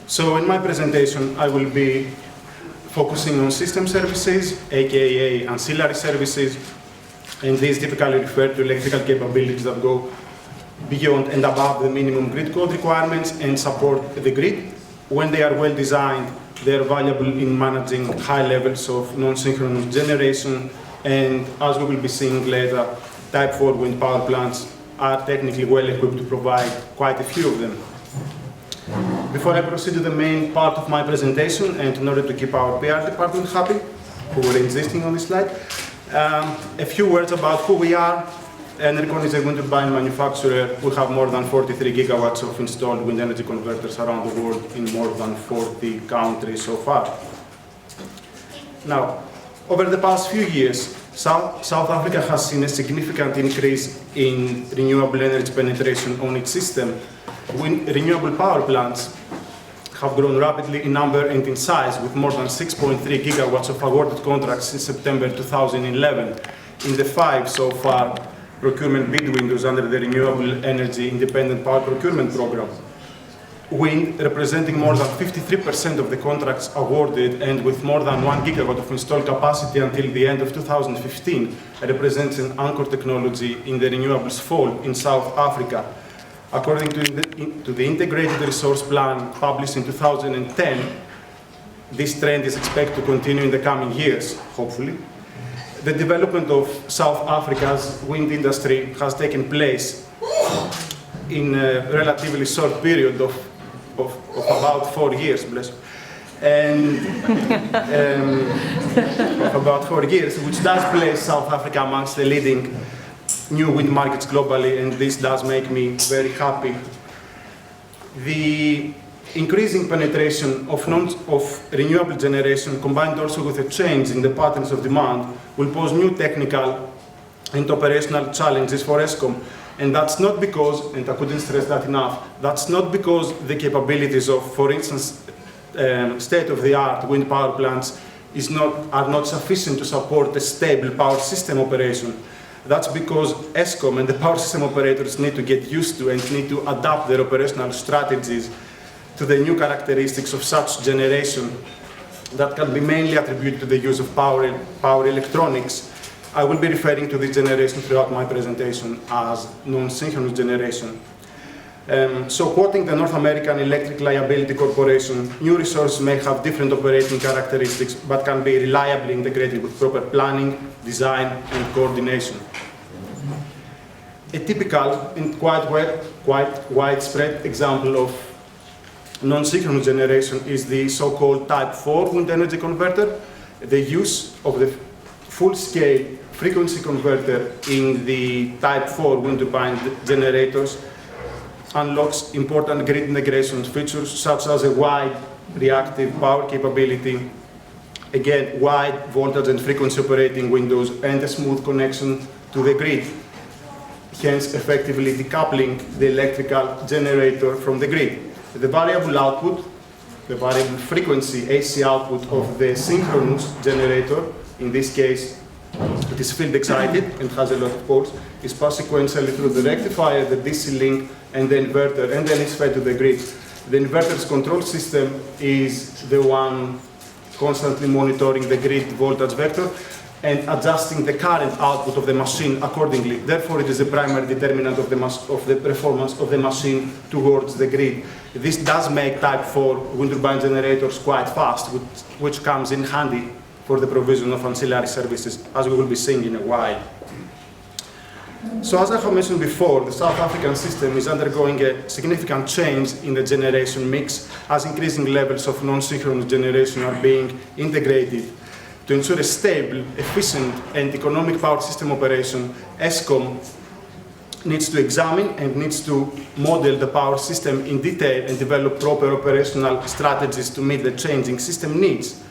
So in my presentation, I will be focusing on system services, aka ancillary services, and these typically refer to electrical capabilities that go beyond and above the minimum grid code requirements and support the grid. When they are well designed, they are valuable in managing high levels of non-synchronous generation, and as we will be seeing later, Type 4 wind power plants are technically well equipped to provide quite a few of them. Before I proceed to the main part of my presentation, and in order to keep our PR department happy, who were insisting on this slide, a few words about who we are. Enercon is a wind turbine manufacturer. We have more than 43 gigawatts of installed wind energy converters around the world in more than 40 countries so far. Now, over the past few years, South Africa has seen a significant increase in renewable energy penetration on its system. Renewable power plants have grown rapidly in number and in size, with more than 6.3 gigawatts of awarded contracts since September 2011. In the 5 so far procurement bid windows under the Renewable Energy Independent Power Procurement Program. Wind, representing more than 53% of the contracts awarded and with more than 1 gigawatt of installed capacity until the end of 2015, represents an anchor technology in the renewables fold in South Africa. According to the Integrated Resource Plan published in 2010, this trend is expected to continue in the coming years, hopefully. The development of South Africa's wind industry has taken place in a relatively short period of about 4 years, bless you. And of about 4 years, which does place South Africa amongst the leading new wind markets globally, and this does make me very happy. The increasing penetration of renewable generation, combined also with a change in the patterns of demand, will pose new technical and operational challenges for ESCOM. And that's not because, and I couldn't stress that enough, that's not because the capabilities of, for instance, state-of-the-art wind power plants are not sufficient to support a stable power system operation. That's because ESCOM and the power system operators need to get used to and need to adapt their operational strategies to the new characteristics of such generation that can be mainly attributed to the use of power electronics. I will be referring to this generation throughout my presentation as non-synchronous generation. So quoting the North American Electric Liability Corporation, new resources may have different operating characteristics, but can be reliably integrated with proper planning, design, and coordination. A typical and quite widespread example of non-synchronous generation is the so-called Type 4 wind energy converter. The use of the full-scale frequency converter in the Type 4 wind turbine generators unlocks important grid integration features such as a wide reactive power capability, again, wide voltage and frequency operating windows, and a smooth connection to the grid, hence effectively decoupling the electrical generator from the grid. The variable output, the variable frequency AC output of the synchronous generator, in this case it is field excited and has a lot of poles, is passed sequentially through the rectifier, the DC link, and the inverter, and then is fed to the grid. The inverter's control system is the one constantly monitoring the grid voltage vector and adjusting the current output of the machine accordingly. Therefore, it is the primary determinant of the performance of the machine towards the grid. This does make Type 4 wind turbine generators quite fast, which comes in handy for the provision of ancillary services, as we will be seeing in a while. So as I have mentioned before, the South African system is undergoing a significant change in the generation mix as increasing levels of non-synchronous generation are being integrated. To ensure a stable, efficient, and economic power system operation, ESCOM needs to examine and needs to model the power system in detail and develop proper operational strategies to meet the changing system needs.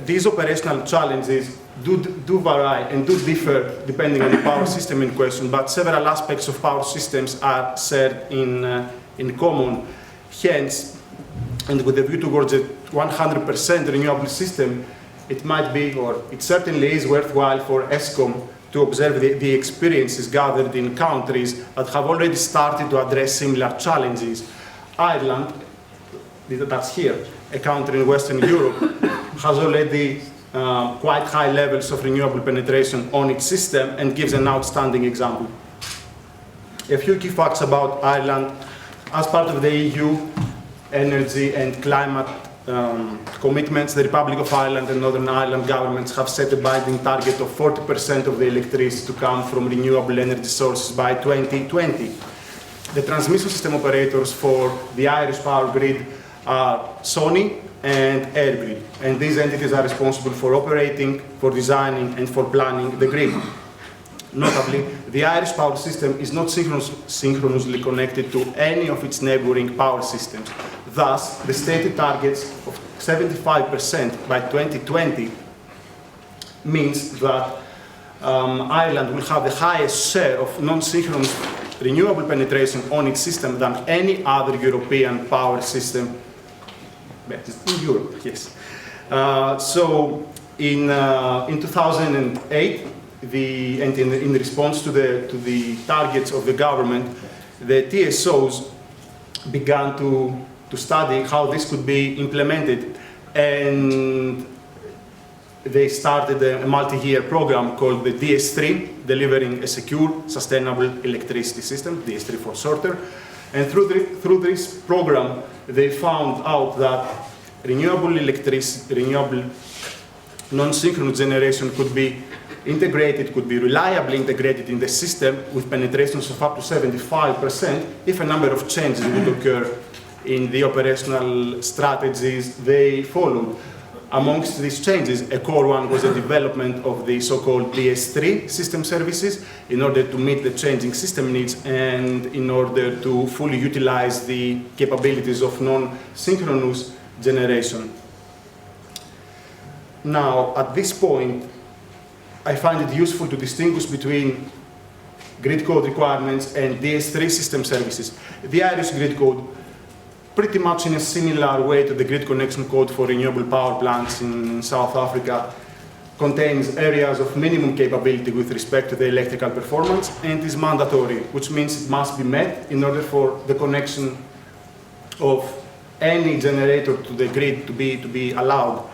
These operational challenges do vary and do differ depending on the power system in question, but several aspects of power systems are shared in common. Hence, and with a view towards a 100% renewable system, it might be, or it certainly is worthwhile for ESCOM to observe the experiences gathered in countries that have already started to address similar challenges. Ireland, that's here, a country in Western Europe, has already quite high levels of renewable penetration on its system and gives an outstanding example. A few key facts about Ireland. As part of the EU energy and climate commitments, the Republic of Ireland and Northern Ireland governments have set a binding target of 40% of the electricity to come from renewable energy sources by 2020. The transmission system operators for the Irish power grid are Sony and EirGrid, and these entities are responsible for operating, for designing, and for planning the grid. Notably, the Irish power system is not synchronously connected to any of its neighbouring power systems. Thus, the stated targets of 75% by 2020 means that Ireland will have the highest share of non-synchronous renewable penetration on its system than any other European power system in Europe, yes. So in 2008, in response to the targets of the government, the TSOs began to study how this could be implemented, and they started a multi-year program called the DS3, delivering a secure, sustainable electricity system, DS3 for shorter. And through this program, they found out that renewable electricity, renewable non-synchronous generation could be integrated, could be reliably integrated in the system with penetrations of up to 75% if a number of changes would occur in the operational strategies they followed. Amongst these changes, a core one was the development of the so-called DS3 system services in order to meet the changing system needs and in order to fully utilize the capabilities of non-synchronous generation. Now, at this point, I find it useful to distinguish between grid code requirements and DS3 system services. The Irish grid code, pretty much in a similar way to the grid connection code for renewable power plants in South Africa, contains areas of minimum capability with respect to the electrical performance and is mandatory, which means it must be met in order for the connection of any generator to the grid to be allowed.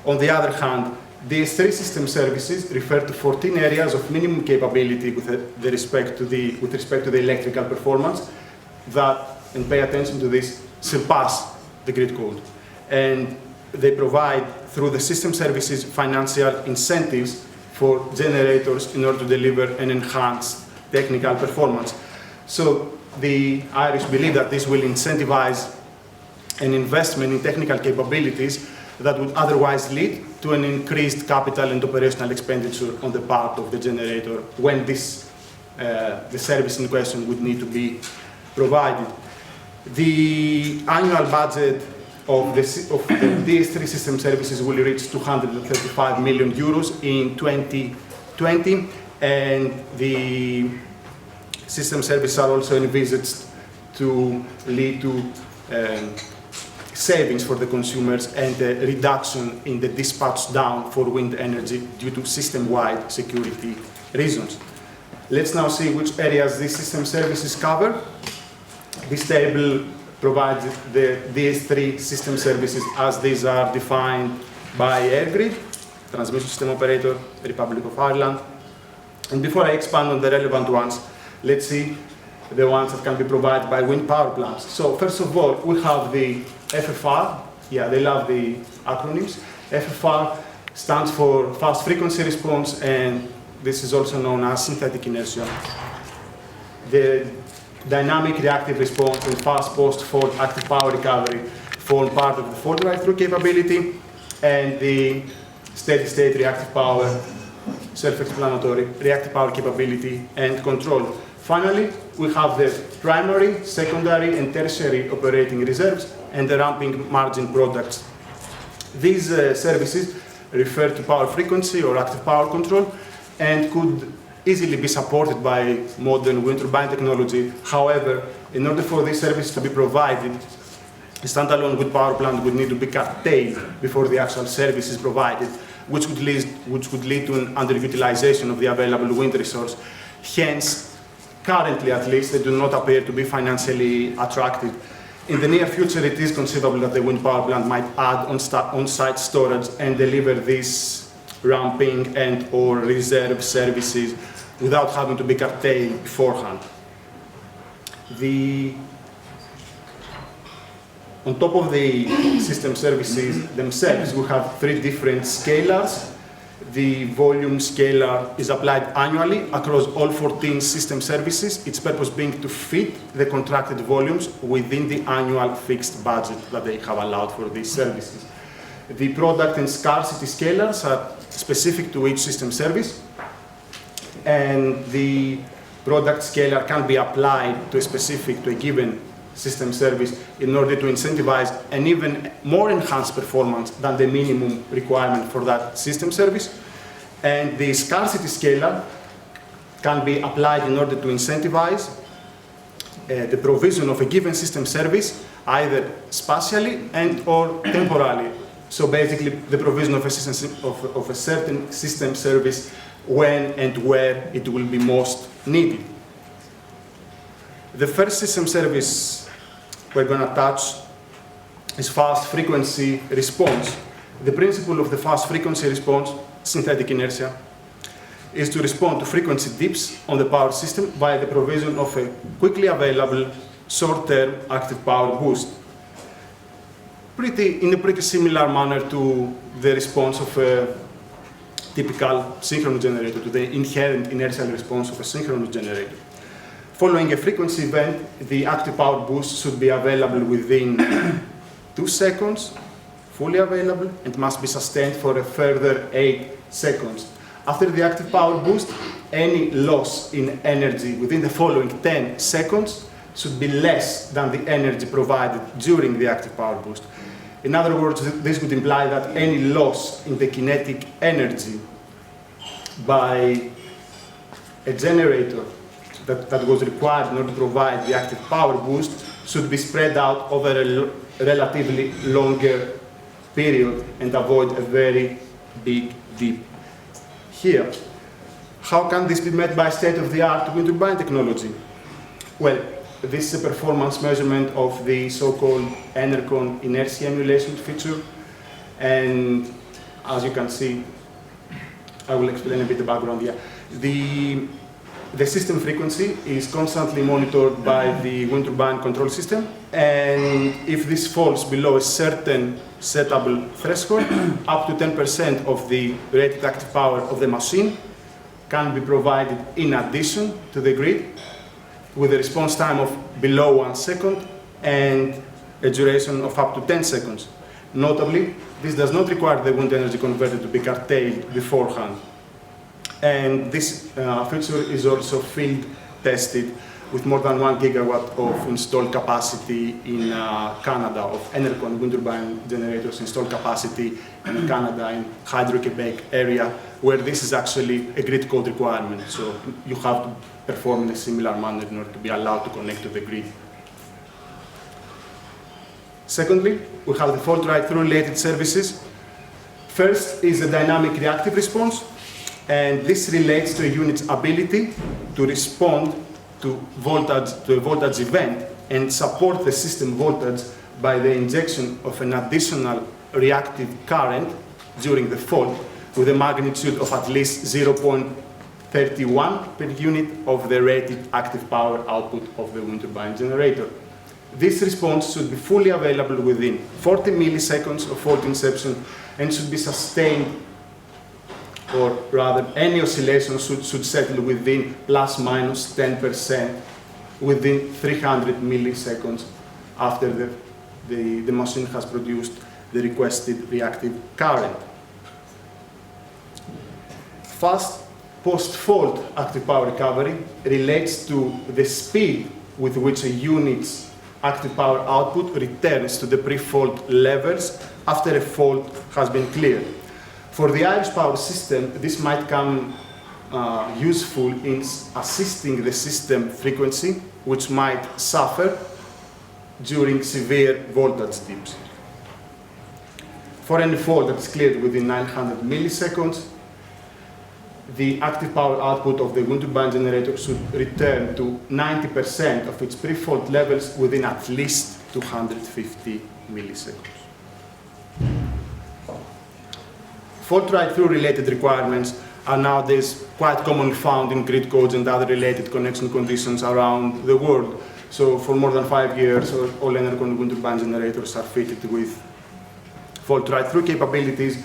On the other hand, DS3 system services refer to 14 areas of minimum capability with respect to the electrical performance that, and pay attention to this, surpass the grid code. And they provide, through the system services, financial incentives for generators in order to deliver an enhanced technical performance. So the Irish believe that this will incentivize an investment in technical capabilities that would otherwise lead to an increased capital and operational expenditure on the part of the generator when the service in question would need to be provided. The annual budget of the DS3 system services will reach 235 million euros in 2020, and the system services are also envisaged to lead to savings for the consumers and a reduction in the dispatch down for wind energy due to system-wide security reasons. Let's now see which areas these system services cover. This table provides the DS3 system services as these are defined by EirGrid, transmission system operator, Republic of Ireland. And before I expand on the relevant ones, let's see the ones that can be provided by wind power plants. So first of all, we have the FFR. Yeah, they love the acronyms. FFR stands for fast frequency response, and this is also known as synthetic inertia. The dynamic reactive response and fast post-fault active power recovery form part of the fault right-through capability, and the steady-state reactive power, self-explanatory, reactive power capability and control. Finally, we have the primary, secondary, and tertiary operating reserves and the ramping margin products. These services refer to power frequency or active power control and could easily be supported by modern wind turbine technology. However, in order for these services to be provided, a standalone wind power plant would need to be curtailed before the actual service is provided, which would lead to an underutilization of the available wind resource. Hence, currently at least, they do not appear to be financially attractive. In the near future, it is conceivable that the wind power plant might add on-site storage and deliver this ramping and or reserve services without having to be curtailed beforehand. On top of the system services themselves, we have 3 different scalars. The volume scalar is applied annually across all 14 system services, its purpose being to fit the contracted volumes within the annual fixed budget that they have allowed for these services. The product and scarcity scalars are specific to each system service, and the product scalar can be applied to a given system service in order to incentivize an even more enhanced performance than the minimum requirement for that system service. And the scarcity scalar can be applied in order to incentivize the provision of a given system service either spatially and or temporally. So basically the provision of a certain system service when and where it will be most needed. The first system service we're going to touch is fast frequency response. The principle of the fast frequency response, synthetic inertia, is to respond to frequency dips on the power system by the provision of a quickly available short-term active power boost. In a pretty similar manner to the response of a typical synchronous generator, to the inherent inertial response of a synchronous generator. Following a frequency event, the active power boost should be available within 2 seconds, fully available, and must be sustained for a further 8 seconds. After the active power boost, any loss in energy within the following 10 seconds should be less than the energy provided during the active power boost. In other words, this would imply that any loss in the kinetic energy by a generator that was required in order to provide the active power boost should be spread out over a relatively longer period and avoid a very big dip here. How can this be met by state-of-the-art wind turbine technology? Well, this is a performance measurement of the so-called Enercon inertia emulation feature, and as you can see, I will explain a bit the background here. The system frequency is constantly monitored by the wind turbine control system, and if this falls below a certain settable threshold, up to 10% of the rated active power of the machine can be provided in addition to the grid, with a response time of below 1 second and a duration of up to 10 seconds. Notably, this does not require the wind energy converter to be curtailed beforehand. And this feature is also field tested with more than 1 gigawatt of installed capacity in Canada, of Enercon wind turbine generators installed capacity in Canada, in Hydro-Quebec area, where this is actually a grid code requirement. So you have to perform in a similar manner in order to be allowed to connect to the grid. Secondly, we have the fault right-through related services. First is the dynamic reactive response, and this relates to a unit's ability to respond to a voltage event and support the system voltage by the injection of an additional reactive current during the fault with a magnitude of at least 0.31 per unit of the rated active power output of the wind turbine generator. This response should be fully available within 40 milliseconds of fault inception and should be sustained, or rather any oscillation should settle within plus minus 10% within 300 milliseconds after the machine has produced the requested reactive current. Fast post-fault active power recovery relates to the speed with which a unit's active power output returns to the pre-fault levels after a fault has been cleared. For the Irish power system, this might come useful in assisting the system frequency, which might suffer during severe voltage dips. For any fault that is cleared within 900 milliseconds, the active power output of the wind turbine generator should return to 90% of its pre-fault levels within at least 250 milliseconds. Fault write-through related requirements are nowadays quite commonly found in grid codes and other related connection conditions around the world. So for more than 5 years, all energy wind turbine generators are fitted with fault write-through capabilities.